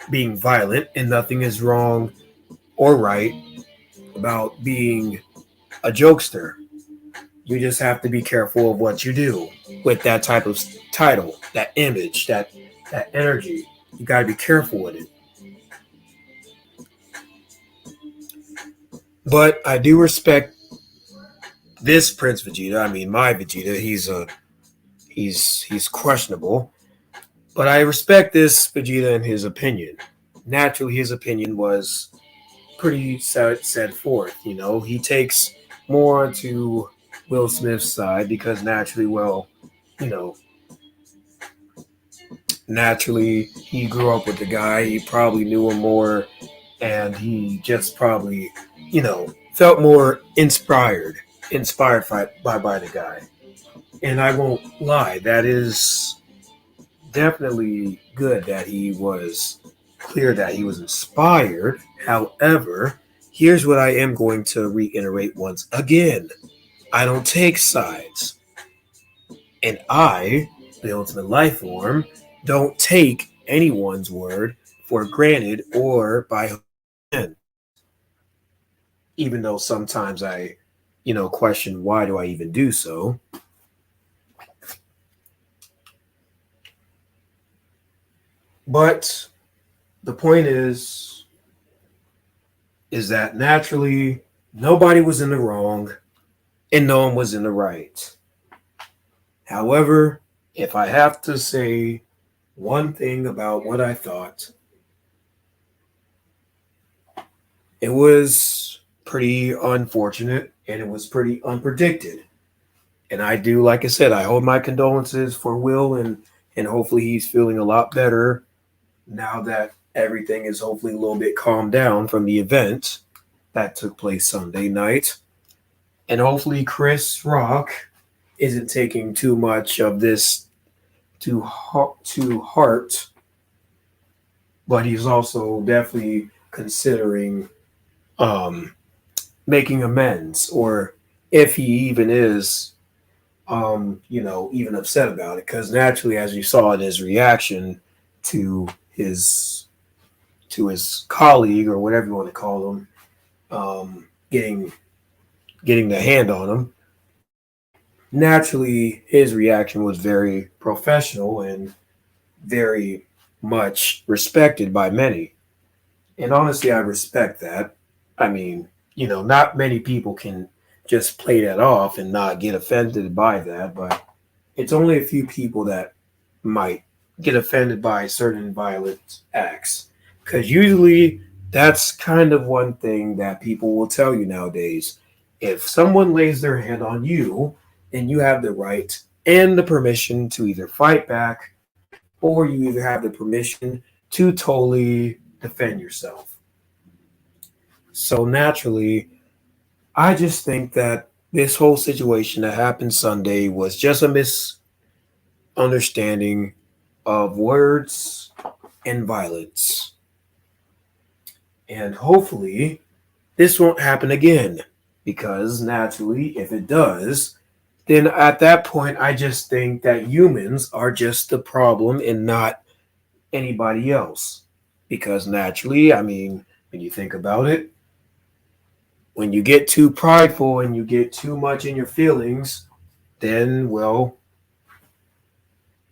being violent, and nothing is wrong or right about being a jokester. You just have to be careful of what you do with that type of title, that image, that energy. You got to be careful with it. But I do respect this Prince Vegeta. I mean, my Vegeta. He's questionable, but I respect this Vegeta and his opinion. Naturally, his opinion was pretty set forth. You know, he takes more onto Will Smith's side because naturally, well, you know, naturally he grew up with the guy. He probably knew him more, and he just probably, felt more inspired by the guy. And I won't lie, that is definitely good that he was clear that he was inspired. However, here's what I am going to reiterate once again. I don't take sides. And I, the ultimate life form, don't take anyone's word for granted or by hand. Even though sometimes I, question why do I even do so. But the point is that naturally nobody was in the wrong and no one was in the right. However, if I have to say one thing about what I thought, it was pretty unfortunate and it was pretty unpredicted. And I do, like I said, I hold my condolences for Will, and hopefully he's feeling a lot better now that everything is hopefully a little bit calmed down from the event that took place Sunday night. And hopefully Chris Rock isn't taking too much of this to heart, but he's also definitely considering um, making amends, or if he even is, even upset about it. Because naturally, as you saw in his reaction to his colleague or whatever you want to call him, getting the hand on him. Naturally, his reaction was very professional and very much respected by many. And honestly, I respect that. I mean, not many people can just play that off and not get offended by that, but it's only a few people that might get offended by certain violent acts. Because usually that's kind of one thing that people will tell you nowadays. If someone lays their hand on you, then you have the right and the permission to either fight back or you either have the permission to totally defend yourself. So naturally, I just think that this whole situation that happened Sunday was just a misunderstanding of words and violence. And hopefully, this won't happen again. Because naturally, if it does, then at that point, I just think that humans are just the problem and not anybody else. Because naturally, I mean, when you think about it, when you get too prideful and you get too much in your feelings, then, well,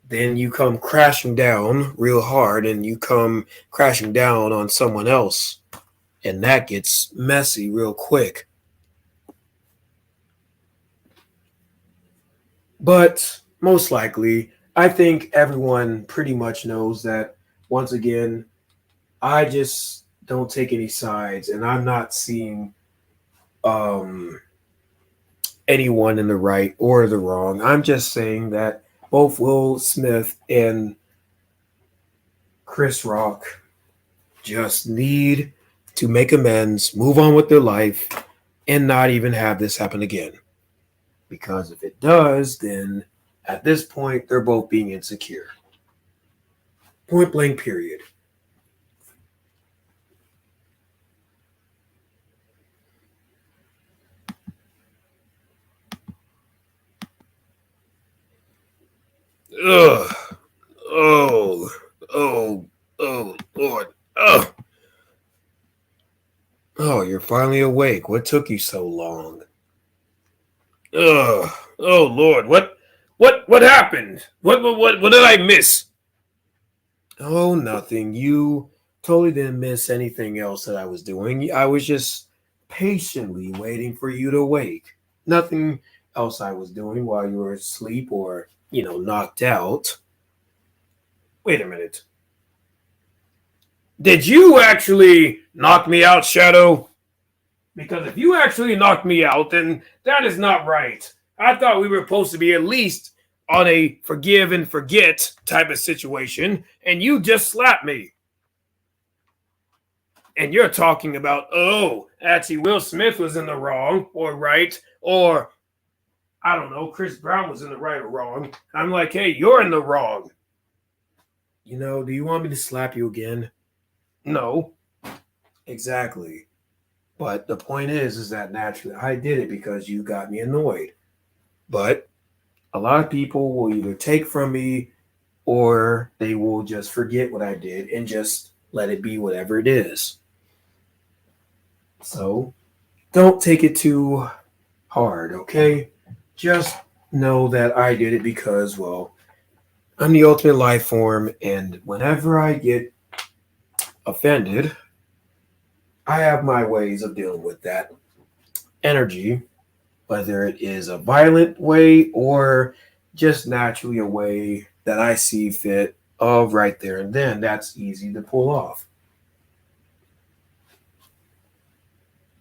then you come crashing down real hard and you come crashing down on someone else. And that gets messy real quick. But most likely, I think everyone pretty much knows that once again, I just don't take any sides and I'm not seeing um, anyone in the right or the wrong. I'm just saying that both Will Smith and Chris Rock just need to make amends, move on with their life, and not even have this happen again. Because if it does, then at this point, they're both being insecure. Point blank, period. Ugh. Oh. Oh. Oh, Lord. Ugh. Oh, you're finally awake. What took you so long? Ugh. Oh, Lord. What happened? What did I miss? Oh, nothing. You totally didn't miss anything else that I was doing. I was just patiently waiting for you to wake. Nothing else I was doing while you were asleep or, knocked out. Wait a minute. Did you actually knock me out, Shadow? Because if you actually knocked me out, then that is not right. I thought we were supposed to be at least on a forgive and forget type of situation, and you just slapped me. And you're talking about, actually Will Smith was in the wrong or right, or I don't know, Chris Brown was in the right or wrong. I'm like, hey, you're in the wrong. Do you want me to slap you again? No. Exactly. But the point is that naturally I did it because you got me annoyed. But a lot of people will either take from me or they will just forget what I did and just let it be whatever it is. So don't take it too hard, okay? Just know that I did it because, well, I'm the ultimate life form, and whenever I get offended, I have my ways of dealing with that energy, whether it is a violent way or just naturally a way that I see fit of right there and then. That's easy to pull off.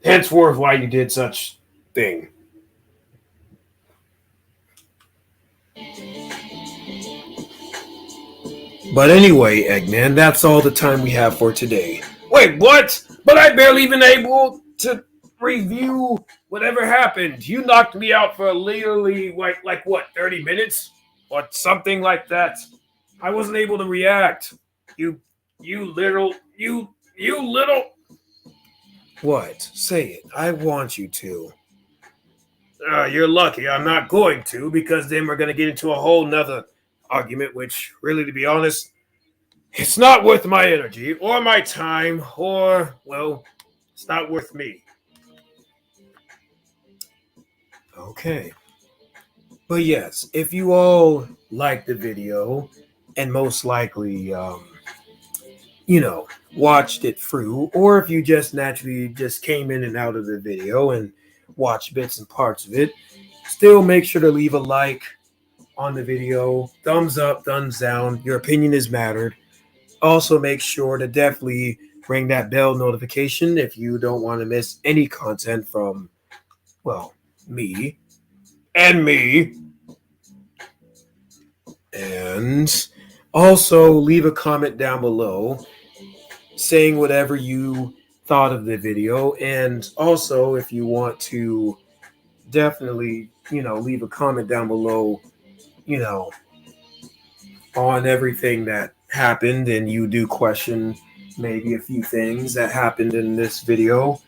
Henceforth, why you did such thing. But anyway, Eggman, that's all the time we have for today. Wait, what? But I barely even able to review whatever happened. You knocked me out for literally like what, 30 minutes? Or something like that. I wasn't able to react. You little What? Say it. I want you to. You're lucky I'm not going to, because then we're going to get into a whole nother argument, which, really, to be honest, it's not worth my energy or my time or, well, it's not worth me. Okay. But yes, if you all like the video and most likely, watched it through, or if you just naturally just came in and out of the video and watched bits and parts of it, still make sure to leave a like on the video, thumbs up, thumbs down. Your opinion is mattered. Also, make sure to definitely ring that bell notification if you don't want to miss any content from, well, me and me. And also leave a comment down below saying whatever you thought of the video. And also, if you want to definitely, leave a comment down below, on everything that happened and you do question maybe a few things that happened in this video,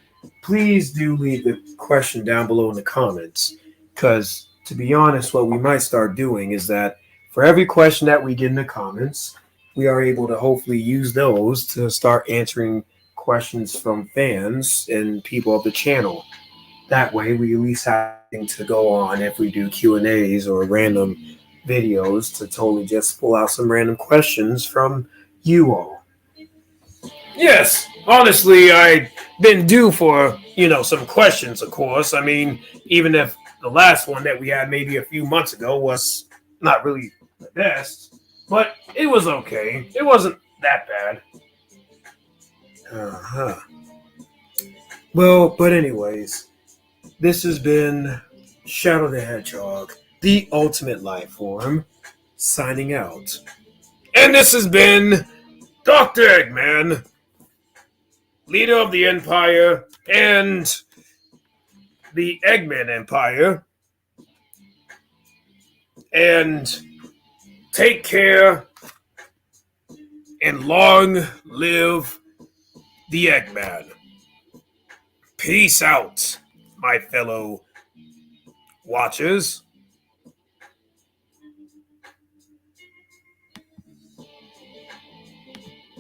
please do leave the question down below in the comments. Because, to be honest, what we might start doing is that for every question that we get in the comments, we are able to hopefully use those to start answering questions from fans and people of the channel. That way, we at least have something to go on if we do Q&As or random videos to totally just pull out some random questions from you all. Yes, honestly, I've been due for, some questions, of course. I mean, even if the last one that we had maybe a few months ago was not really the best, but it was okay. It wasn't that bad. Uh-huh. Well, but anyways, this has been Shadow the Hedgehog, the ultimate life form, signing out. And this has been Dr. Eggman. leader of the Empire and the Eggman Empire. And take care and long live the Eggman. Peace out, my fellow watchers.